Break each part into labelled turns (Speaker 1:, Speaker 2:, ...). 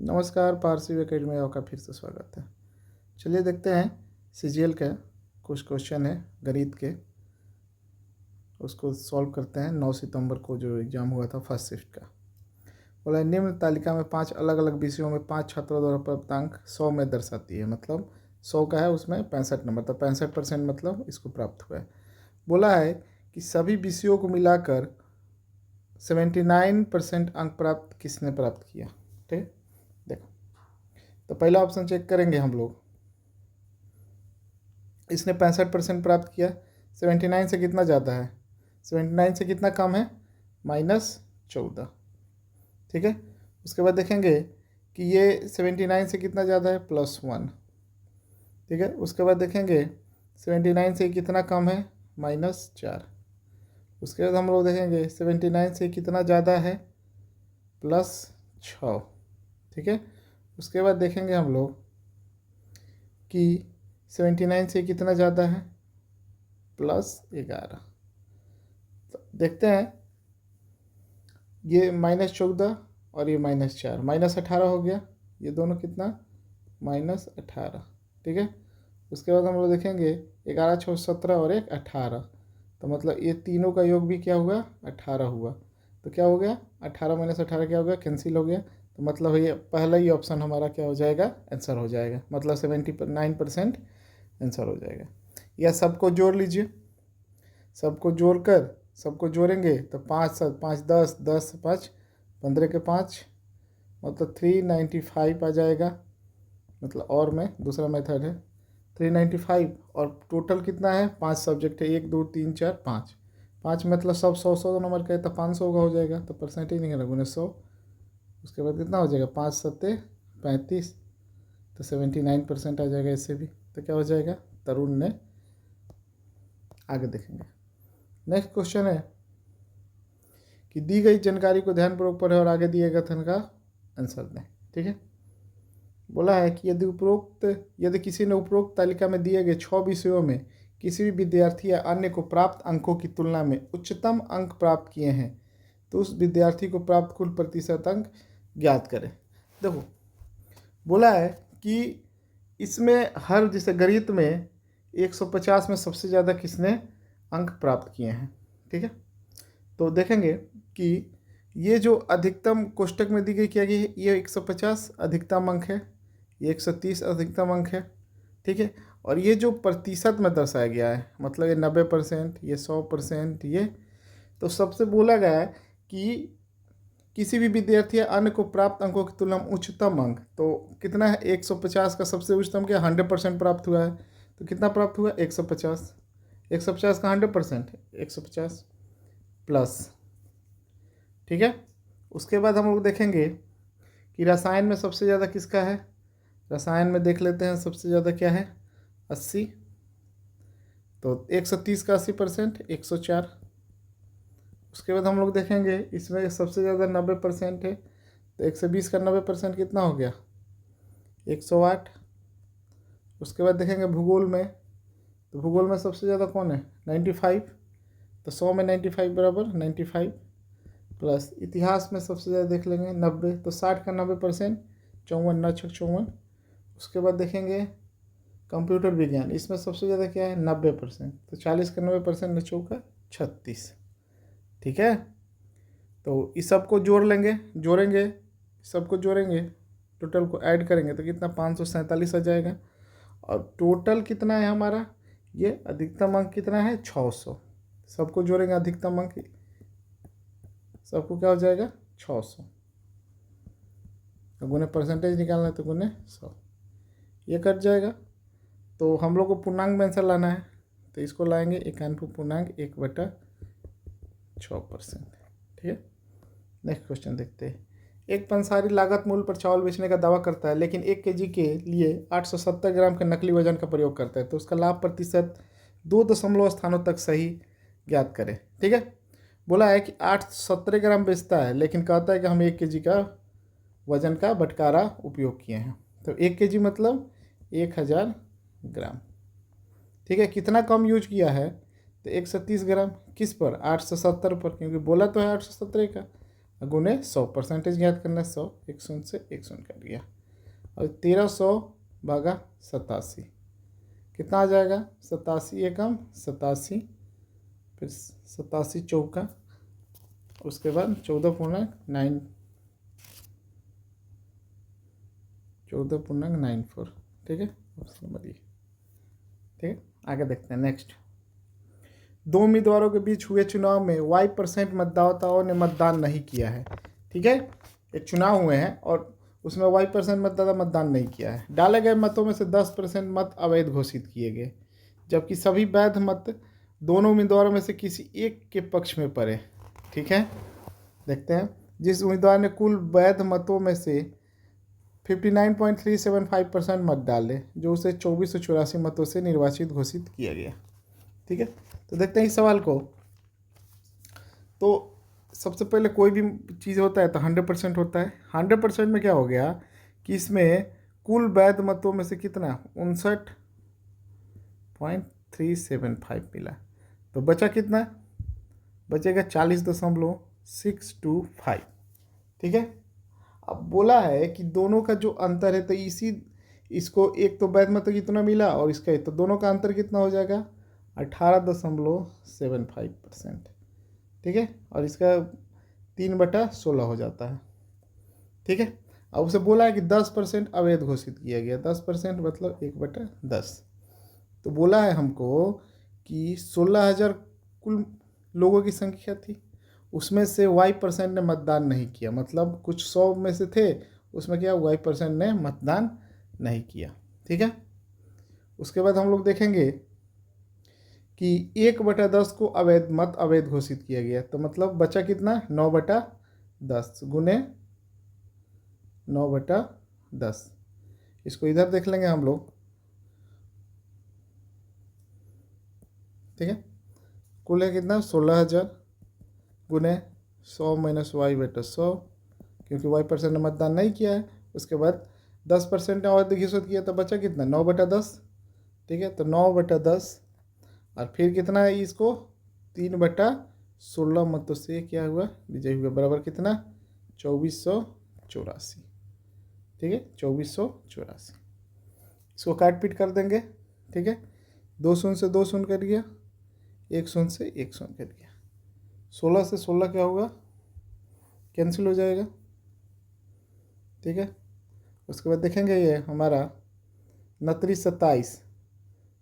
Speaker 1: नमस्कार, पारसी एकेडमी में आपका फिर से स्वागत है। चलिए देखते हैं सीजीएल का कुछ क्वेश्चन है गणित के, उसको सॉल्व करते हैं। 9 सितंबर को जो एग्ज़ाम हुआ था फर्स्ट शिफ्ट का, बोला निम्न तालिका में 5 अलग अलग विषयों में 5 छात्रों द्वारा प्राप्त अंक 100 में दर्शाती है। मतलब 100 का है, उसमें 65 नंबर, तो 65% मतलब इसको प्राप्त हुआ है। बोला है कि सभी विषयों को मिलाकर 79% अंक प्राप्त किसने प्राप्त किया। ठीक, देखो तो पहला ऑप्शन चेक करेंगे हम लोग। इसने 65% प्राप्त किया। 79 से कितना ज़्यादा है? 79 से कितना कम है? -14। ठीक है, उसके बाद देखेंगे कि ये 79 से कितना ज़्यादा है? +1। ठीक है, उसके बाद देखेंगे 79 से कितना कम है? -4। उसके बाद हम लोग देखेंगे 79 से कितना ज़्यादा है? +6। ठीक है, उसके बाद देखेंगे हम लोग कि 79 से कितना ज़्यादा है? +11। तो देखते हैं, ये -14 और ये -4, -18 हो गया। ये दोनों कितना? -18। ठीक है, उसके बाद हम लोग देखेंगे 11 6 17 और 1 18, तो मतलब ये तीनों का योग भी क्या हुआ? 18 हुआ। तो क्या हो गया? 18 - 18 क्या हो गया? कैंसिल हो गया। तो मतलब ये पहला ही ऑप्शन हमारा क्या हो जाएगा? आंसर हो जाएगा। मतलब 79% आंसर हो जाएगा। या सबको जोड़ लीजिए, सबको जोड़कर सबको जोड़ेंगे तो 5 7 5 10 10 5 15 के 5, मतलब 395 आ जाएगा। मतलब और में दूसरा मेथड है 395, और टोटल कितना है? 5 सब्जेक्ट है, 1 2 3 4 5, 5 मतलब सब 100 नंबर का है, तो 500 का हो जाएगा। तो परसेंटेज निकलेगा 100। उसके बाद कितना हो जाएगा? 5 7 35, तो 79% आ जाएगा इससे भी। तो क्या हो जाएगा? तरुण ने। आगे देखेंगे, नेक्स्ट क्वेश्चन है कि दी गई जानकारी को ध्यानपूर्वक पढ़ें और आगे दिए कथन का आंसर दें। ठीक है, बोला है कि यदि किसी ने उपरोक्त तालिका में दिए गए 6 विषयों में किसी भी विद्यार्थी या अन्य को प्राप्त अंकों की तुलना में उच्चतम अंक प्राप्त किए हैं, तो उस विद्यार्थी को प्राप्त कुल प्रतिशत अंक ज्ञात करें। देखो, बोला है कि इसमें हर, जैसे गणित में 150 में सबसे ज़्यादा किसने अंक प्राप्त किए हैं। ठीक है, तो देखेंगे कि ये जो अधिकतम कोष्टक में दी गई क्या गई है, ये 150 अधिकतम अंक है, ये 130 अधिकतम अंक है। ठीक है, और ये जो प्रतिशत में दर्शाया गया है, मतलब ये 90%, ये 100%, ये तो सबसे बोला गया है कि किसी भी विद्यार्थी या अन्य को प्राप्त अंकों की तुलना में उच्चतम अंक, तो कितना है? 150 का सबसे उच्चतम क्या? 100% प्राप्त हुआ है। तो कितना प्राप्त हुआ? 150। 150 का 100% 150 प्लस। ठीक है, उसके बाद हम लोग देखेंगे कि रसायन में सबसे ज़्यादा किसका है। रसायन में देख लेते हैं सबसे ज़्यादा क्या है? 80। तो 130 का 80% 104। उसके बाद हम लोग देखेंगे इसमें सबसे ज़्यादा 90% है, तो 120 का 90% कितना हो गया? 108। उसके बाद देखेंगे भूगोल में, तो भूगोल में सबसे ज़्यादा कौन है? 95। तो 100 में 95 बराबर 95 प्लस। इतिहास में सबसे ज़्यादा देख लेंगे 90, तो 60 का 90% 54, 9 6 54। उसके बाद देखेंगे कंप्यूटर विज्ञान, इसमें सबसे ज़्यादा क्या है? 90%, तो 40 का 90% 9 चौका 36। ठीक है, तो इस सबको जोड़ लेंगे, जोड़ेंगे, सबको जोड़ेंगे, टोटल को ऐड करेंगे तो कितना? 547 आ जाएगा। और टोटल कितना है हमारा? ये अधिकतम अंक कितना है? 600। सबको जोड़ेंगे, अधिकतम अंक सबको क्या हो जाएगा? 600। तो गुने परसेंटेज निकालना है, तो गुने 100, ये कट जाएगा। तो हम लोग को पूर्णांक में आंसर लाना है, तो इसको लाएंगे 91.1/6%। ठीक है, नेक्स्ट क्वेश्चन देखते हैं। एक पंसारी लागत मूल्य पर चावल बेचने का दावा करता है, लेकिन 1 केजी के लिए 870 ग्राम के नकली वजन का प्रयोग करता है, तो उसका लाभ प्रतिशत 2 दशमलव स्थानों तक सही ज्ञात करें। ठीक है, बोला है कि 870 ग्राम बेचता है, लेकिन कहता है कि हम 1 केजी का वजन का बंटवारा उपयोग किए हैं। तो 1 केजी मतलब 1000 ग्राम। ठीक है, कितना कम यूज किया है? तो 130 ग्राम। किस पर? 870 पर, क्योंकि बोला तो है 870 का। गुने 100, परसेंटेज ज्ञात करना है 100, एक शून्य से एक शून्य कट गया। और 1300 भागा 87 कितना आ जाएगा? 87 एकम 87, फिर 87 चौका, उसके बाद 14.94, ठीक है, ऑप्शन नंबर ये। ठीक है, आगे देखते हैं नेक्स्ट। दो उम्मीदवारों के बीच हुए चुनाव में Y% मतदाताओं ने मतदान नहीं किया है। ठीक है, ये चुनाव हुए हैं और उसमें Y% मतदाता मतदान नहीं किया है। डाले गए मतों में से 10% मत अवैध घोषित किए गए, जबकि सभी वैध मत दोनों उम्मीदवारों में से किसी एक के पक्ष में पड़े। ठीक है, देखते हैं। जिस उम्मीदवार ने कुल वैध मतों में से 59.375% मत डाले, जो उसे 2484 मतों से निर्वाचित घोषित किया गया। ठीक है, तो देखते हैं इस सवाल को। तो सबसे पहले कोई भी चीज़ होता है तो 100% होता है। 100% में क्या हो गया कि इसमें कुल वैध मतों में से कितना 59.375 मिला, तो बचा कितना? बचेगा 40.625। ठीक है, अब बोला है कि दोनों का जो अंतर है, तो इसको एक तो वैध मत कितना मिला और इसका तो दोनों का अंतर कितना हो जाएगा? 18.75%। ठीक है, और इसका 3/16 हो जाता है। ठीक है, अब उसे बोला है कि 10% अवैध घोषित किया गया। 10% मतलब 1/10। तो बोला है हमको कि 16,000 कुल लोगों की संख्या थी, उसमें से Y% ने मतदान नहीं किया, मतलब कुछ 100 में से थे, उसमें क्या Y% ने मतदान नहीं किया। ठीक है, उसके बाद हम लोग देखेंगे कि 1/10 को अवैध घोषित किया गया, तो मतलब बचा कितना? 9/10 गुने 9/10। इसको इधर देख लेंगे हम लोग। ठीक है, कुल है कितना? 16,000 गुने 100 - Y/100, क्योंकि Y% ने मतदान नहीं किया है। उसके बाद 10% ने अवैध घोषित किया, तो बचा कितना? 9/10। ठीक है, तो 9/10 और फिर कितना है इसको? 3/16 मतों से क्या हुआ? विजय हुआ, बराबर कितना? 2484। ठीक है, 2484। इसको काट पीट कर देंगे। ठीक है, 2 शून्य से 2 शून्य कट गया, 1 शून्य से 1 शून्य कट गया। 16 से 16 क्या होगा? कैंसिल हो जाएगा। ठीक है, उसके बाद देखेंगे ये हमारा 29 27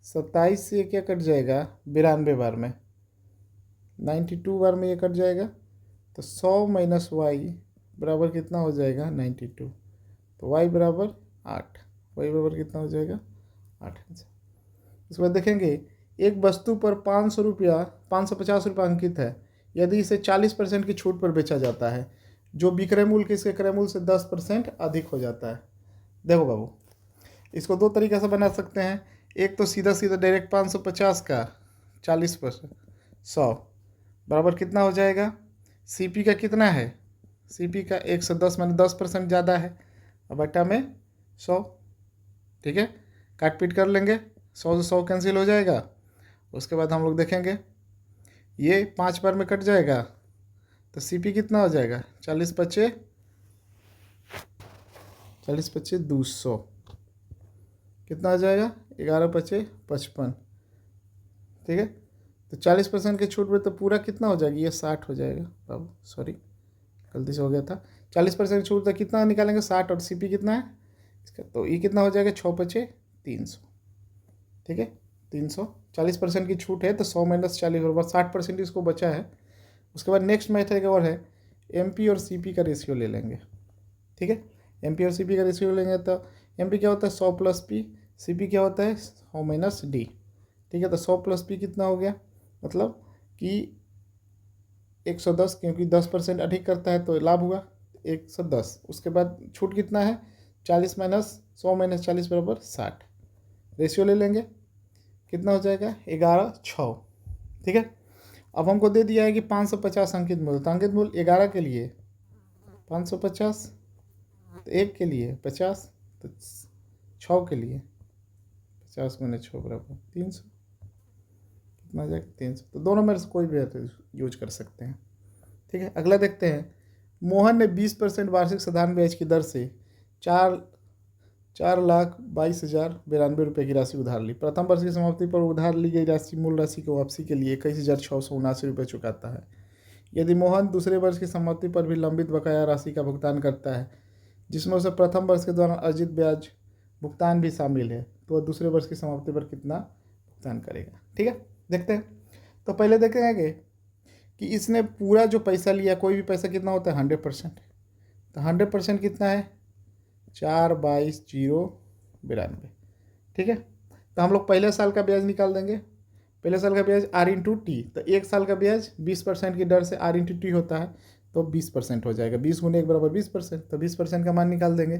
Speaker 1: 27 से क्या कट जाएगा? 92 बार में, 92 बार में ये कट जाएगा, तो 100 - Y बराबर कितना हो जाएगा? 92। तो Y बराबर 8। Y बराबर कितना हो जाएगा? 8। उसके बाद देखेंगे एक वस्तु पर 550 रुपया अंकित है, यदि इसे 40% की छूट पर बेचा जाता है, जो विक्रय मूल्य के इसके क्रय मूल्य से 10% अधिक हो जाता है। देखो बाबू, इसको दो तरीके से बना सकते हैं। एक तो सीधा सीधा डायरेक्ट 550 का 40% 100 बराबर कितना हो जाएगा? CP का कितना है? CP का 110 माने 10% ज़्यादा है, और बटा में 100। ठीक है, काट पीट कर लेंगे, 100 से 100 कैंसिल हो जाएगा। उसके बाद हम लोग देखेंगे ये 5 बार में कट जाएगा, तो CP कितना हो जाएगा? 40 × 5 = 200, कितना आ जाएगा? 11 × 5 = 55। ठीक है, तो 40% की छूट में तो पूरा कितना हो जाएगी? ये 60 हो जाएगा बाबू, सॉरी गलती से हो गया था। 40% की छूट तो कितना निकालेंगे? 60, और CP कितना है इसका? तो ये कितना हो जाएगा? 6 × 5 = 300। ठीक है, 300। 40% की छूट है तो 100 - 40 बराबर 60% इसको बचा है। उसके बाद नेक्स्ट मेथड एक और है, MP और CP का रेशियो ले लेंगे। ठीक है, MP और CP का रेशियो लेंगे तो MP क्या होता है? 100 + P। CP क्या होता है? 100 - D। ठीक है, तो 100 + P कितना हो गया? मतलब कि 110, क्योंकि 10% अधिक करता है तो लाभ हुआ 110। उसके बाद छूट कितना है? 40 - 100 - 40 बराबर 60। रेशियो ले लेंगे, कितना हो जाएगा? 11/6। ठीक है, अब हमको दे दिया है कि 550 अंकित मूल्य, तो अंकित मूल्य 11 के लिए 550, तो 1 के लिए 50, तो 6 के लिए 50 × 6 बराबर 300। कितना हो जाएगा? 300। तो दोनों में से कोई भी यूज कर सकते हैं। ठीक है, अगला देखते हैं। मोहन ने 20% वार्षिक साधारण ब्याज की दर से 4,22,092 की राशि उधार ली। प्रथम वर्ष की समाप्ति पर उधार ली गई राशि मूल राशि की वापसी के लिए 21,679 चुकाता है। यदि मोहन दूसरे वर्ष की समाप्ति पर भी लंबित बकाया राशि का भुगतान करता है, जिसमें उसे प्रथम वर्ष के दौरान अर्जित ब्याज भुगतान भी शामिल है, तो वह दूसरे वर्ष की समाप्ति पर कितना भुगतान करेगा। ठीक है, देखते हैं। तो पहले देखेंगे कि इसने पूरा जो पैसा लिया, कोई भी पैसा कितना होता है 100%। तो 100% कितना है 4,22,092। ठीक है, तो हम लोग पहले साल का ब्याज निकाल देंगे। पहले साल का ब्याज R/T, तो एक साल का ब्याज 20% की दर से R/T होता है, तो 20% हो जाएगा। 20 × 1 = 20%, तो 20% का मान निकाल देंगे।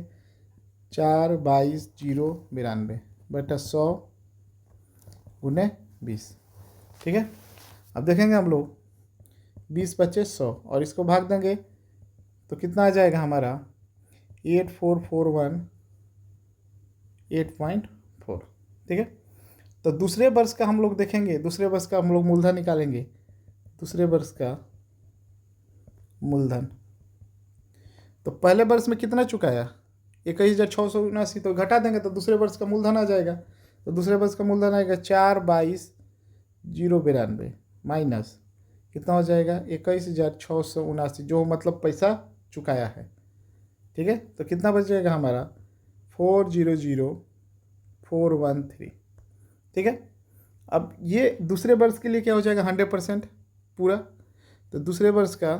Speaker 1: 4,22,092 बटा 100 × 20। ठीक है, अब देखेंगे हम लोग 20 × 25 100 और इसको भाग देंगे तो कितना आ जाएगा हमारा 8441.8.4। ठीक है, तो दूसरे वर्ष का हम लोग देखेंगे। दूसरे वर्ष का हम लोग मूलधन निकालेंगे। दूसरे वर्ष का मूलधन, तो पहले वर्ष में कितना चुकाया 21,679, तो घटा देंगे तो दूसरे वर्ष का मूलधन आ जाएगा। तो दूसरे वर्ष का मूलधन आएगा 4,22,092 माइनस कितना हो जाएगा 21,679, जो मतलब पैसा चुकाया है। ठीक है, तो कितना बच जाएगा हमारा 4,00,413। ठीक है, अब ये दूसरे वर्ष के लिए क्या हो जाएगा 100% पूरा। तो दूसरे वर्ष का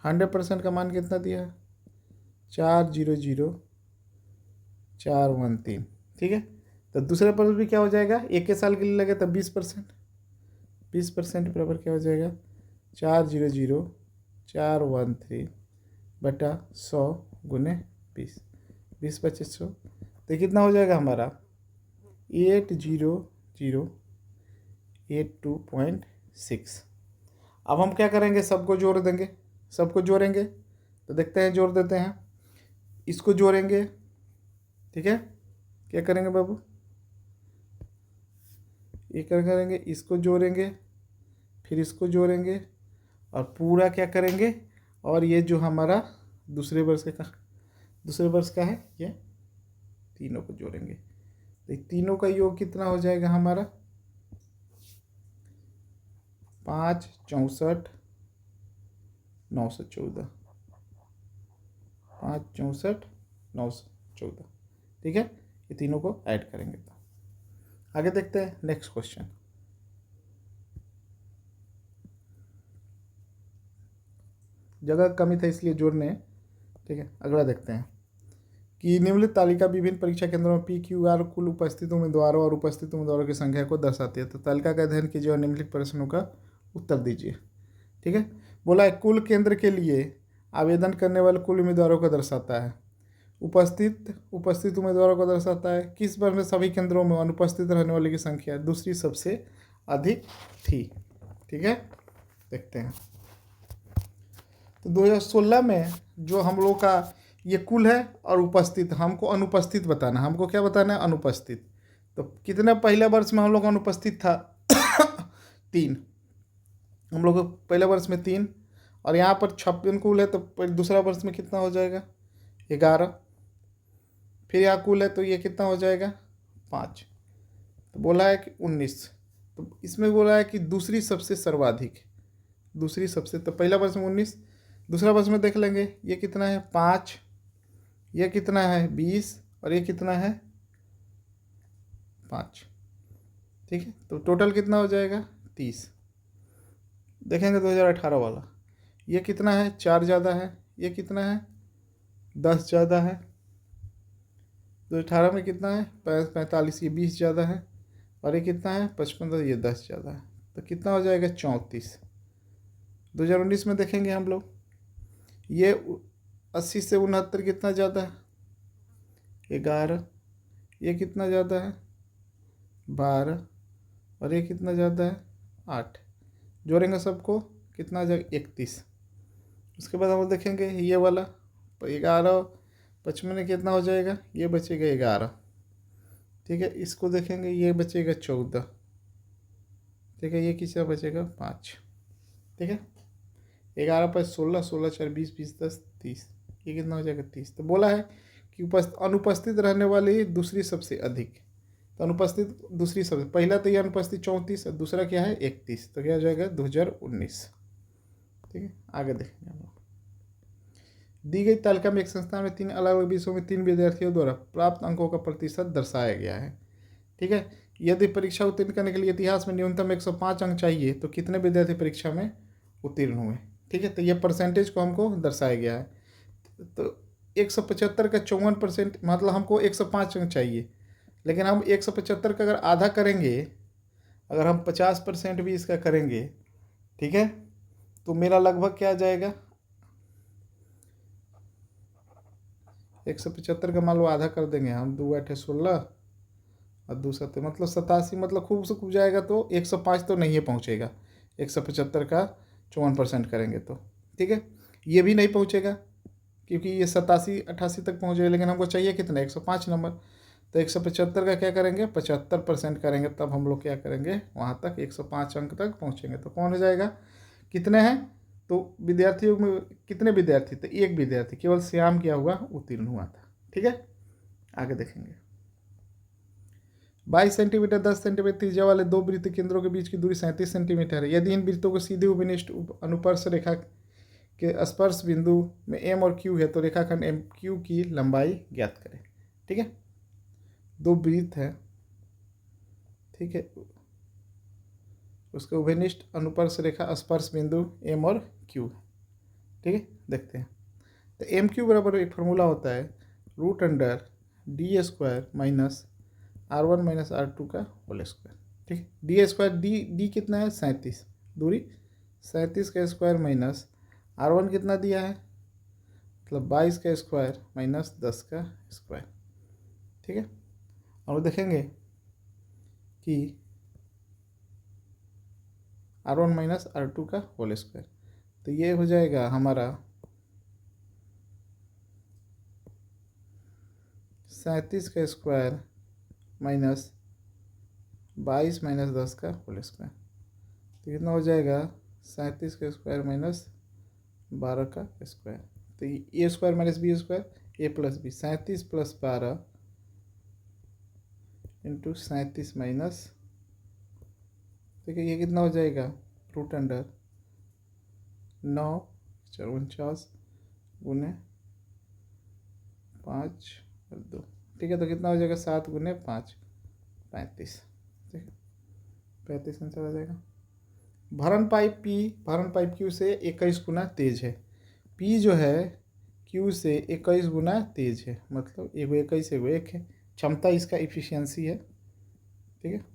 Speaker 1: 100% का मान कितना दिया है 4,00,413। ठीक है, तो दूसरे वर्ष भी क्या हो जाएगा, एक के साल के लिए लगे तो 20%। 20% बराबर क्या हो जाएगा 4,00,413 बटा 100 × 20। 20 × 25 100, तो कितना हो जाएगा हमारा 8,00,82.6। अब हम क्या करेंगे, सबको जोड़ देंगे। सबको जोड़ेंगे तो देखते हैं, जोड़ देते हैं। इसको जोड़ेंगे। ठीक है, क्या करेंगे बाबू, ये क्या करेंगे, इसको जोड़ेंगे, फिर इसको जोड़ेंगे और पूरा क्या करेंगे, और ये जो हमारा दूसरे वर्ष का है, ये तीनों को जोड़ेंगे। तो तीनों का योग कितना हो जाएगा हमारा 5,64,914। 5,64,914। ठीक है, ये तीनों को ऐड करेंगे। तो आगे देखते हैं नेक्स्ट क्वेश्चन। जगह कमी था इसलिए जोड़ने। ठीक है, अगला देखते हैं कि निम्नलिखित तालिका विभिन्न परीक्षा केंद्रों में PQR कुल उपस्थित उम्मीदवारों और उपस्थित उम्मीदवारों की संख्या को दर्शाती है। तो तालिका का अध्ययन कीजिए और निम्नलिखित प्रश्नों का उत्तर दीजिए। ठीक है, बोला है कुल केंद्र के लिए आवेदन करने वाले कुल उम्मीदवारों को दर्शाता है। उपस्थित उम्मीदवारों को दर्शाता है। किस वर्ष में सभी केंद्रों में अनुपस्थित रहने वाले की संख्या दूसरी सबसे अधिक थी। ठीक है, देखते हैं। तो 2016 में जो हम लोग का ये कुल है और उपस्थित, हमको अनुपस्थित बताना। हमको क्या बताना है, अनुपस्थित। तो कितने पहले वर्ष में हम लोग अनुपस्थित था 3। हम लोग पहले वर्ष में 3 और यहाँ पर 56 कुल है, तो दूसरा वर्ष में कितना हो जाएगा 11। फिर यहाँ कुल है तो ये कितना हो जाएगा 5। तो बोला है कि 19। तो इसमें बोला है कि दूसरी सबसे सर्वाधिक, दूसरी सबसे, तो पहला वर्ष में 19, दूसरा वर्ष में देख लेंगे ये कितना है 5, ये कितना है 20 और ये कितना है 5। ठीक है, तो टोटल कितना हो जाएगा 30। देखेंगे 2018 वाला, ये कितना है 4 ज़्यादा है, ये कितना है 10 ज़्यादा है। 2018 में कितना है 45, ये 20 ज़्यादा है और ये कितना है 55, ये 10 ज़्यादा है। तो कितना हो जाएगा 34। 2019 में देखेंगे हम लोग, ये 80 से 69 कितना ज़्यादा है 11, ये कितना ज़्यादा है 12 और ये कितना ज़्यादा है 8। जोड़ेंगे सबको कितना आ जाएगा 31। उसके बाद हम देखेंगे ये वाला 11, 55 कितना हो जाएगा, ये बचेगा 11। ठीक है, इसको देखेंगे ये बचेगा 14। ठीक है, ये कितना बचेगा 5। ठीक है, 11 पर 16, 16 4 20, 20 10 30, ये कितना हो जाएगा 30। तो बोला है कि अनुपस्थित रहने वाली दूसरी सबसे अधिक, तो अनुपस्थित दूसरी सबसे, पहला तो ये अनुपस्थित 34 और दूसरा क्या है 31, तो क्या हो जाएगा 2019। ठीक है, आगे देखेंगे हम लोग। दी गई तालिका में एक संस्थान में 3 अलग अलग विषयों में 3 विद्यार्थियों द्वारा प्राप्त अंकों का प्रतिशत दर्शाया गया है। ठीक है, यदि परीक्षा उत्तीर्ण करने के लिए इतिहास में न्यूनतम 105 अंक चाहिए तो कितने विद्यार्थी परीक्षा में उत्तीर्ण हुए। ठीक है, तो ये परसेंटेज को हमको दर्शाया गया है। तो 175 का 54%, मतलब हमको 105 अंक चाहिए, लेकिन हम 175 का अगर आधा करेंगे, अगर हम 50% भी इसका करेंगे, ठीक है, तो मेरा लगभग क्या आ जाएगा, 175 का मान लो आधा कर देंगे हम, 2 8 16 और 2 7 मतलब 87, मतलब खूब से खूब जाएगा तो 105 तो नहीं पहुँचेगा। 175 का 54% करेंगे तो, ठीक है, ये भी नहीं पहुँचेगा क्योंकि ये 87 88 तक पहुँचेगा, लेकिन हमको चाहिए कितना 105 नंबर। तो 175 का क्या करेंगे 75% करेंगे, तब हम लोग क्या करेंगे वहाँ तक 105 अंक तक पहुँचेंगे। तो कौन हो जाएगा, कितने हैं, तो विद्यार्थियों में कितने विद्यार्थी, तो एक विद्यार्थी केवल श्याम क्या हुआ उत्तीर्ण हुआ था। ठीक है, आगे देखेंगे। 22 सेंटीमीटर 10 सेंटीमीटर त्रिज्या वाले दो वृत्त केंद्रों के बीच की दूरी 37 सेंटीमीटर है। यदि इन वृत्तों को सीधे उपनिष्ठ अनुपर्श रेखा के स्पर्श बिंदु में एम और क्यू है तो रेखाखंड एम क्यू की लंबाई ज्ञात करें। ठीक है, दो वृत्त है, ठीक है, उसके उभयनिष्ठ अनुपर्श रेखा स्पर्श बिंदु एम और क्यू है। ठीक है, देखते हैं। तो एम क्यू बराबर एक फार्मूला होता है √D² minus R1 minus R2 का होल स्क्वायर। ठीक है, D² डी कितना है 37, दूरी 37 का स्क्वायर माइनस R1 कितना दिया है, मतलब 22 का स्क्वायर माइनस 10 का स्क्वायर। ठीक है, और देखेंगे कि R1 माइनस R2 का होल स्क्वायर, तो ये हो जाएगा हमारा 37 का स्क्वायर माइनस 22 माइनस 10 का होल स्क्वायर, तो कितना हो जाएगा 37 का स्क्वायर माइनस 12 का स्क्वायर। तो A square minus B square, A plus B, 37 plus 12 into 37 minus, ठीक है, ये कितना हो जाएगा √9 49 गुने 5 और 2। ठीक है, तो कितना हो जाएगा 7 गुने 5 35। ठीक है, 35 आंसर आ जाएगा। भरण पाइप क्यू से 21 गुना तेज है। पी जो है क्यू से 21 गुना तेज है, मतलब एगो 21 एगो 1 है, क्षमता इसका इफिशियंसी है। ठीक है,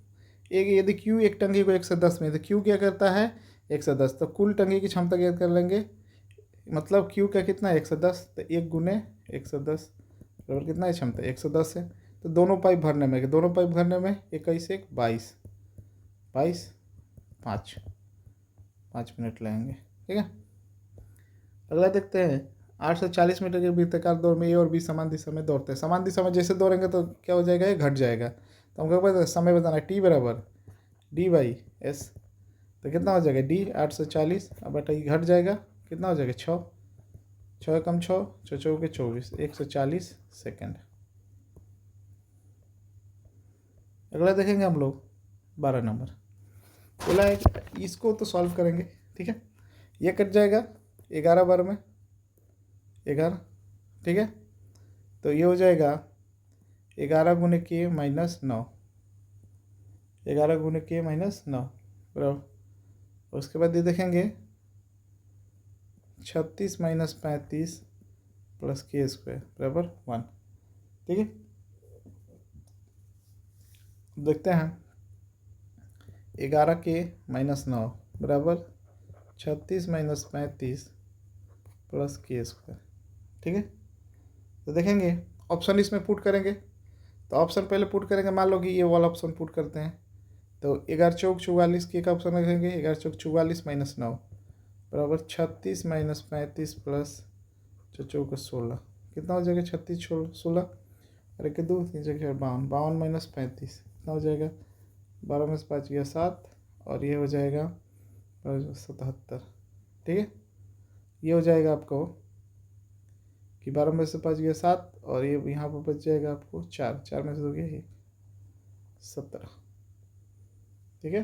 Speaker 1: एक यदि क्यू एक टंकी को 1 से 10 में, तो क्यू क्या करता है 1 से 10, तो कुल टंकी की क्षमता ज्ञात कर लेंगे, मतलब क्यू का कितना 1 से 10, तो 1 गुने 1 से 10 बराबर कितना है क्षमता 110 है। तो दोनों पाइप भरने में 21 1 22 22 5 मिनट लगेंगे। ठीक है, अगला देखते हैं। 840 मीटर के वृत्ताकार दौड़ में ए और बी समान दिशा में दौड़ते हैं। समान दिशा में जैसे दौड़ेंगे तो क्या हो जाएगा, ये घट जाएगा। तो हमको पता है समय बताना है, टी बराबर D/S, तो कितना हो जाएगा D 840, अब बेटा ये घट जाएगा, कितना हो जाएगा 6 6 कम 6 6 चौके 24 140 सेकेंड। अगला देखेंगे हम लोग 12 नंबर। बोला है कि इसको तो सॉल्व करेंगे। ठीक है, ये कट जाएगा 11 बार में 11। ठीक है, तो ये हो जाएगा 11 गुने के माइनस 9, 11 गुने के माइनस 9 बराबर। उसके बाद ये देखेंगे 36 माइनस 35 प्लस के स्क्वायर बराबर 1। ठीक है, देखते हैं 11 के माइनस 9 बराबर 36 माइनस 35 प्लस के स्क्वायर। ठीक है, तो देखेंगे ऑप्शन इसमें पुट करेंगे, तो ऑप्शन पहले पुट करेंगे, मान लो कि ये वाला ऑप्शन पुट करते हैं, तो 11 चौक 44 के का ऑप्शन रखेंगे, 11 चौक 44 माइनस 9 बराबर 36 माइनस 35 प्लस 4 16, कितना हो जाएगा 36 16, अरे के 2 3 जगह 52 52 माइनस 35 कितना हो जाएगा 12 में से 5 गया 7, और ये हो जाएगा 77। ठीक है, ये हो जाएगा आपको कि 12 में से 5 गया 7, और ये यहाँ पर बच जाएगा आपको 4, 4 में से 2 गया ये 17। ठीक है,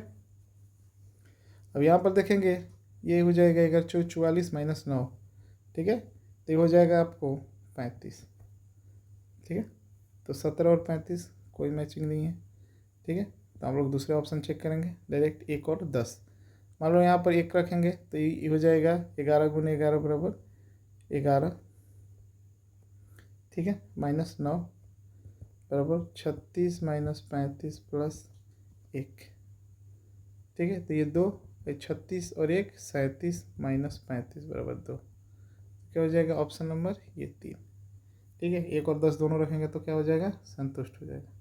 Speaker 1: अब यहाँ पर देखेंगे ये हो जाएगा 11 44 माइनस 9। ठीक है, तो ये हो जाएगा आपको 35। ठीक है, तो 17 और 35 कोई मैचिंग नहीं है। ठीक है, तो हम लोग दूसरे ऑप्शन चेक करेंगे डायरेक्ट, 1 और 10। मान लो यहाँ पर 1 रखेंगे तो ये हो जाएगा 11 गुने 11 बराबर 11। ठीक है, माइनस 9 बराबर 36 माइनस 35 प्लस 1। ठीक है, तो ये 2, 36 और 1 37 माइनस 35 बराबर 2। क्या हो जाएगा ऑप्शन नंबर ये 3। ठीक है, 1 और 10 दोनों रखेंगे तो क्या हो जाएगा, संतुष्ट हो जाएगा।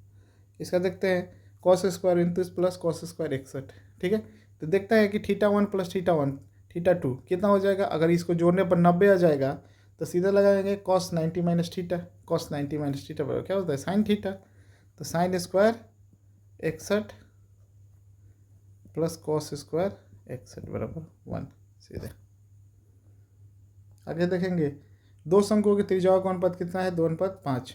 Speaker 1: इसका देखते हैं cos square 29 plus cos square 61। ठीक है, तो देखते हैं कि θ1 प्लस θ1 θ2 कितना हो जाएगा। अगर इसको जोड़ने पर 90 आ जाएगा तो सीधा लगाएंगे cos 90 minus theta. Cos 90 minus theta बराबर क्या होता है, साइन थीटा। तो sine square 61 plus cos square 61 बराबर 1। सीधे आगे देखेंगे दो शंकुओं की त्रिज्याओं का अनुपात कितना है, 2:5।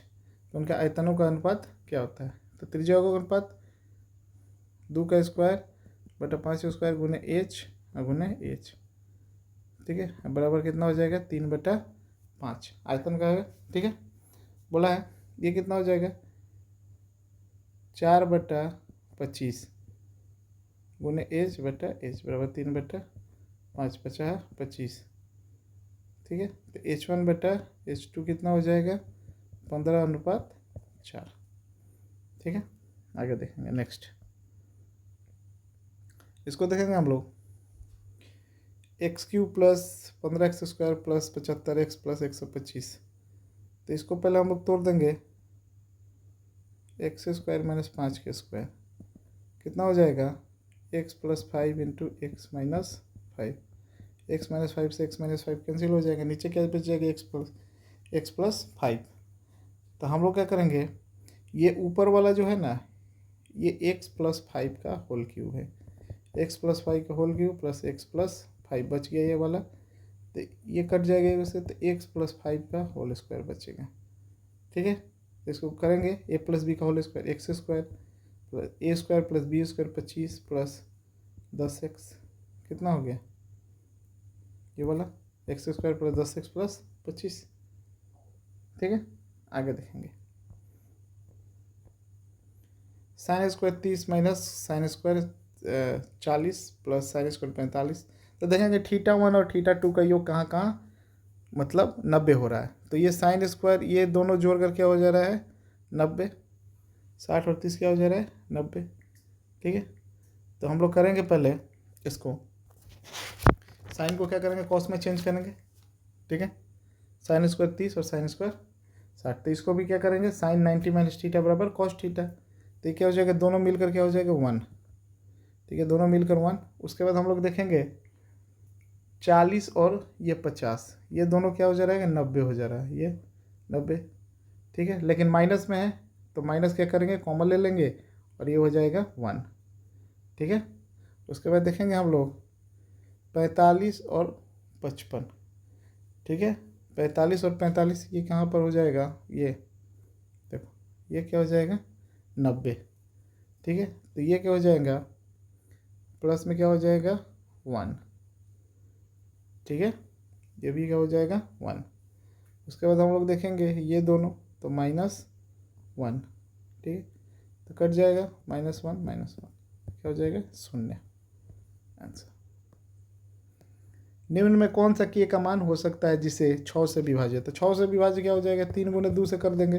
Speaker 1: तो उनके आयतनों का अनुपात क्या होता है। तो त्रिज्याओं का अनुपात 2 का स्क्वायर बटा 5 का स्क्वायर गुने एच गुने एच। ठीक है, बराबर कितना हो जाएगा, 3/5 आयतन का है। ठीक है, बोला है ये कितना हो जाएगा, 4/25 गुने एच बटा एच बराबर 3/5 50 25। ठीक है, तो H1/H2 कितना हो जाएगा, 15:4। ठीक है, आगे देखेंगे नेक्स्ट। इसको देखेंगे हम लोग x³ plus 15x² plus 75x plus 125। तो इसको पहले हम लोग तोड़ देंगे, x² माइनस 5 के स्क्वायर कितना हो जाएगा, x plus 5 into x minus 5। x minus 5 से x माइनस 5 कैंसिल हो जाएगा, नीचे क्या बच जाएगा, x प्लस 5। तो हम लोग क्या करेंगे, ये ऊपर वाला जो है ना, ये x प्लस 5 का होल क्यूब है। x प्लस 5 का whole cube plus x plus 5 बच गया ये वाला, तो ये कट जाएगा इससे, तो x प्लस 5 का होल स्क्वायर बचेगा। ठीक है, इसको करेंगे a प्लस बी का whole square x² plus a² plus b² 25 plus 10x कितना हो गया, ये वाला x² प्लस 10x प्लस 25। ठीक है, आगे देखेंगे sine square 30 minus sine square 40 plus sine square 45। तो देखेंगे θ1 और θ2 का योग कहाँ कहाँ मतलब 90 हो रहा है। तो ये साइन स्क्वायर ये दोनों जोड़ कर क्या हो जा रहा है, 90। 60 और 30 क्या हो जा रहा है, 90। ठीक है, तो हम लोग करेंगे पहले इसको, साइन को क्या करेंगे, कॉस में चेंज करेंगे। ठीक है, साइन स्क्वायर 30 और साइन स्क्वायर 60। तो इसको भी क्या करेंगे, साइन 90 माइनस थीटा बराबर कॉस थीटा। तो ये क्या हो जाएगा, दोनों मिलकर क्या हो जाएगा 1। ठीक है, दोनों मिलकर 1। उसके बाद हम लोग देखेंगे 40 और ये 50, ये दोनों क्या हो जा रहा है, 90 हो जा रहा है, ये 90। ठीक है, लेकिन माइनस में है तो माइनस क्या करेंगे, कॉमन ले लेंगे और ये हो जाएगा 1। ठीक है, उसके बाद देखेंगे हम लोग 45 और 55। ठीक है, 45 और 45 ये कहाँ पर हो जाएगा, ये देखो ये क्या हो जाएगा 90। ठीक है, तो ये क्या हो जाएगा, प्लस में क्या हो जाएगा 1। ठीक है, ये भी क्या हो जाएगा 1। उसके बाद हम लोग देखेंगे ये दोनों तो -1। ठीक है, तो कट जाएगा -1 क्या हो जाएगा 0। आंसर निम्न में कौन सा k का मान हो सकता है जिसे 6 से विभाजित। तो 6 से विभाजित क्या हो जाएगा, 3 गुने 2 से कर देंगे।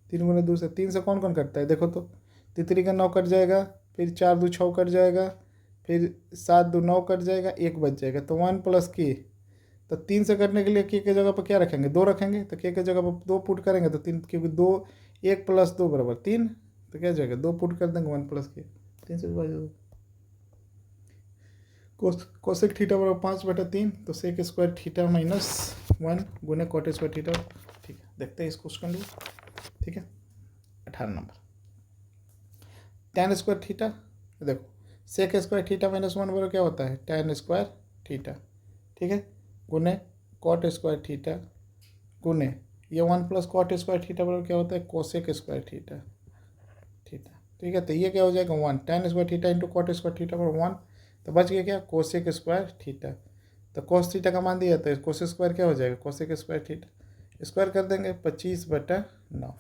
Speaker 1: 3 गुने 2 से 3 से कौन कौन कटता है, देखो तो तितरी का 9 कट जाएगा, फिर 4 2 6 कट जाएगा, फिर 7 2 9 कट जाएगा, 1 बच जाएगा। तो 1 प्लस k, तो 3 से कटने के लिए k के जगह पर क्या रखेंगे, 2 रखेंगे। तो k के जगह पर 2 पुट करेंगे तो 3, क्योंकि 2 1 प्लस 2 बराबर 3, तो क्या जाएगा 2 पुट कर देंगे, 1 प्लस k 3 से विभाजित। कोसेक थीटा बराबर 5/3, तो सेक स्क्वायर थीटा -1 गुने कॉट स्क्वायर थीटा। ठीक है, देखते हैं इस क्वेश्चन को। ठीक है, 18 नंबर tan स्क्वायर थीटा, देखो सेक स्क्वायर थीटा -1 बराबर क्या होता है, tan स्क्वायर थीटा। ठीक है, गुने कॉट स्क्वायर थीटा गुने ये 1 प्लस कॉट स्क्वायर थीटा बराबर क्या होता है कोसेक स्क्वायर थीटा थीटा। ठीक है, तो ये क्या हो जाएगा 1 tan square theta into cot square theta बराबर 1। तो बच गया क्या कोसेक स्क्वायर थीटा। तो कोस थीटा का मान दिया तो कोसेक स्क्वायर क्या हो जाएगा कोसेक स्क्वायर थीटा। स्क्वायर कर देंगे 25/9।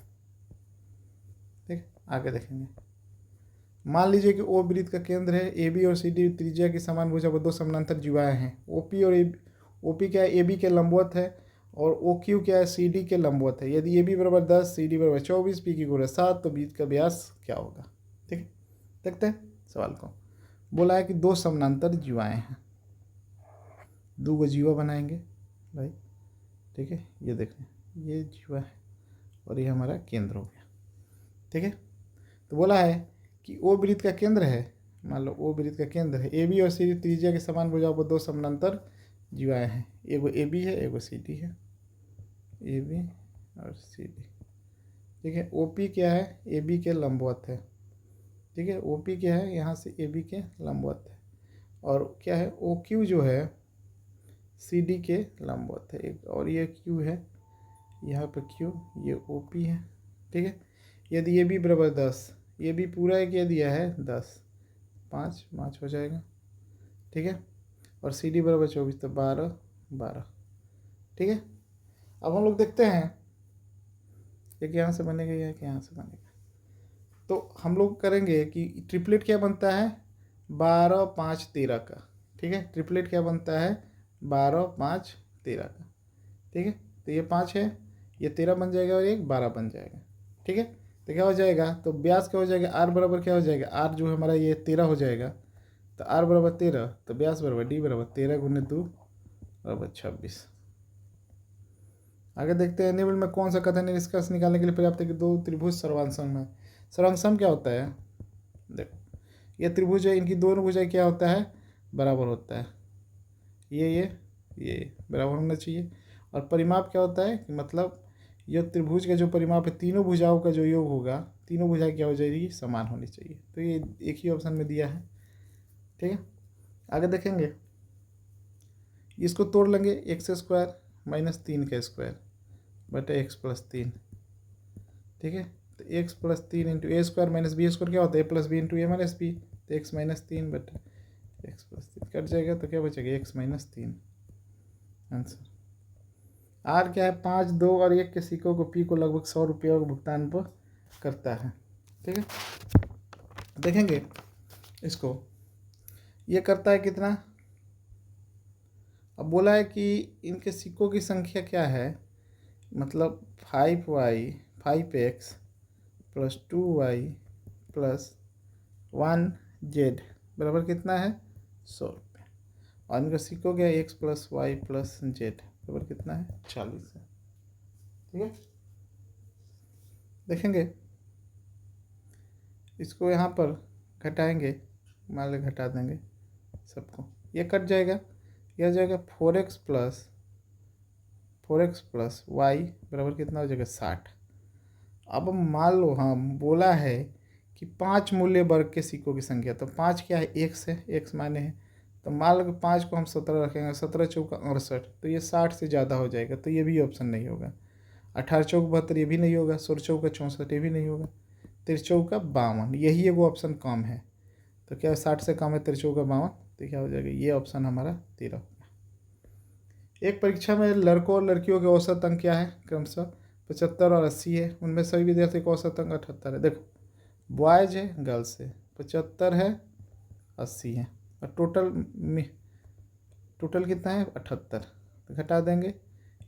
Speaker 1: ठीक, आगे देखेंगे। मान लीजिए कि ओ वृत्त का केंद्र है, ए बी और सी डी त्रिज्या की समान भुजा पर दो समानांतर जीवाएं हैं। ओपी और ओपी क्या है ए बी के लंबवत है और ओ क्यू क्या है सी डी के लंबवत है। यदि ए बी बराबर 10 सी डी बराबर 24 पी की गुणा 7 तो वृत्त का व्यास क्या होगा। ठीक है, देखते हैं सवाल को। बोला है कि दो समानांतर जीवाएं हैं, दो गो जीवा बनाएंगे भाई। ठीक है, ये देखें ये जीवा है और ये हमारा केंद्र हो गया। ठीक है, तो बोला है कि ओ वृत्त का केंद्र है, मान लो ओ वृत्त का केंद्र है, ए बी और सी डी त्रिज्या के समान भुजाओं पर दो समानांतर जीवाएं हैं। एगो ए बी है एगो सी डी है, ए बी और सी डी। ठीक है, ओ पी क्या है ए बी के लंबवत है। ठीक है, ओ पी क्या है यहाँ से ए बी के लंबवत है और क्या है ओ क्यू जो है सी डी के लंबवत है एक, और ये क्यू है यहाँ पर क्यू, ये ओ पी है। ठीक है, यदि ए बी बराबर 10, ये भी पूरा है क्या दिया है 10, 5 हो जाएगा। ठीक है, और सी डी बराबर 24 तो 12। ठीक है, अब हम लोग देखते हैं एक यहाँ से बनेगा या कि यहाँ से बनेगा। तो हम लोग करेंगे कि ट्रिपलेट क्या बनता है 12 5 13 का। ठीक है, ट्रिपलेट क्या बनता है 12 5 13 का। ठीक है, तो ये 5 है, ये 13 बन जाएगा और एक 12 बन जाएगा। ठीक है, तो क्या हो जाएगा तो व्यास क्या हो जाएगा आर बराबर क्या हो जाएगा आर जो हमारा ये 13 हो जाएगा। तो आर बराबर 13 तो व्यास बराबर डी बराबर 13 गुने 2 बराबर 26। आगे देखते हैं निम्न में कौन सा कथन निष्कर्ष निकालने के लिए पर्याप्त है कि दो त्रिभुज सर्वांगसम है। सर्वांगसम क्या होता है देखो, ये त्रिभुज है, इनकी दोनों भुजाएं क्या होता है बराबर होता है। ये बराबर होना चाहिए। और परिमाप क्या होता है कि मतलब ये त्रिभुज का जो परिमाप है तीनों भुजाओं का जो योग होगा, तीनों भुजाएं क्या हो जाएगी समान होनी चाहिए। तो ये एक ही ऑप्शन में दिया है। ठीक है, आगे देखेंगे इसको तोड़ लेंगे एक्स स्क्वायर माइनस 3 का स्क्वायर बटे एक्स प्लस 3। ठीक है, तो एक्स प्लस 3 इंटू ए स्क्वायर माइनस बी स्क्वायर क्या होता है ए प्लस बी इंटू ए माइनस बी। तो एक्स माइनस 3 बटे एक्स प्लस 3 कट जाएगा तो क्या बचेगा एक्स माइनस 3 आंसर। आर क्या है 5 2 और 1 के सिक्कों को पी को लगभग 100 रुपये का भुगतान पर करता है। ठीक है, देखेंगे इसको ये करता है कितना। अब बोला है कि इनके सिक्कों की संख्या क्या है, मतलब 5x plus 2y plus 1z बराबर कितना है 100 रुपये। और इनका सिक्कों क्या है x plus Y plus Z बराबर कितना है 40 है। ठीक है, देखेंगे इसको यहाँ पर घटाएंगे, मान लें घटा देंगे सबको, ये कट जाएगा, यह हो जाएगा 4x प्लस वाई बराबर कितना हो जाएगा 60। अब मान लो हम बोला है कि 5 मूल्य वर्ग के सिक्कों की संख्या, तो 5 क्या है x है, x माने है, तो मान लो कि 5 को हम 17 रखेंगे, 17 चौका 68 तो ये 60 से ज़्यादा हो जाएगा, तो ये भी ऑप्शन नहीं होगा। 18 चौक 72 ये भी नहीं होगा, 16 चौका 64 ये भी नहीं होगा, 13 चौका 52 यही एगो ऑप्शन कम है। तो क्या 60 से कम है 13 चौका 52, तो क्या हो जाएगा ये ऑप्शन हमारा 13 होगा। एक परीक्षा में लड़कों और लड़कियों के औसत अंक क्या है क्रमशः 75 और 80 है, उनमें सभी विद्यार्थी का औसत अंक 78 है। देखो बॉयज है गर्ल्स है 75 है 80 है और टोटल कितना है 78, तो घटा देंगे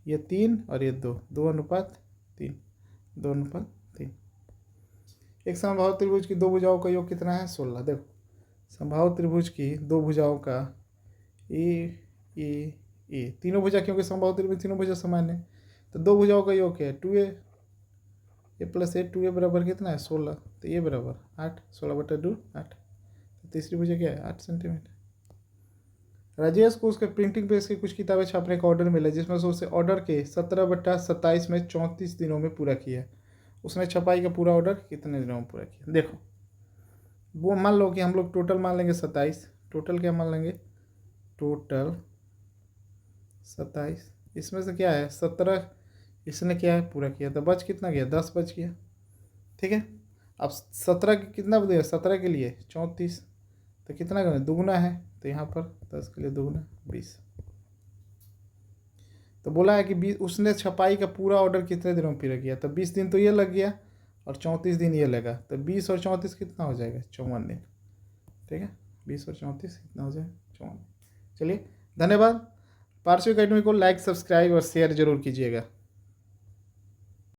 Speaker 1: ये 3 और ये 2 अनुपात 3 2 अनुपात 3। एक समबाहु त्रिभुज की दो भुजाओं का योग कितना है 16। देखो समबाहु त्रिभुज की दो भुजाओं का ए तीनों भुजा, क्योंकि समबाहु त्रिभुज तीनों भुजा समान है, तो दो भुजाओं का योग क्या है 2a प्लस 2a बराबर कितना है 16, तो ये बराबर 8 16 बटा 2 8। तो तीसरी भुजा क्या है 8 सेंटीमीटर। राजेश को उसके प्रिंटिंग प्रेस की कुछ किताबें छापने का ऑर्डर मिला, जिसमें से उसे ऑर्डर के 17/27 में 34 दिनों में पूरा किया। उसने छपाई का पूरा ऑर्डर कितने दिनों में पूरा किया। देखो वो मान लो कि हम लोग टोटल मान लेंगे 27, टोटल क्या मान लेंगे टोटल 27 इसमें से क्या है 17, इसने क्या है पूरा किया, तो बच कितना गया 10 बच गया। ठीक है, अब 17 के कितना बचेगा, 17 के लिए 34, तो कितना करना दुगुना है, तो यहाँ पर 10 के लिए दुगुना 20। तो बोला है कि 20, उसने छपाई का पूरा ऑर्डर कितने दिनों में पूरा किया, तो 20 दिन तो ये लग गया और 34 दिन ये लगा, तो 20 और 34 कितना हो जाएगा 54 दिन। ठीक है, 20 और 34 कितना हो जाएगा 54। चलिए धन्यवाद। पार्श्व अकेडमी को लाइक सब्सक्राइब और शेयर जरूर कीजिएगा।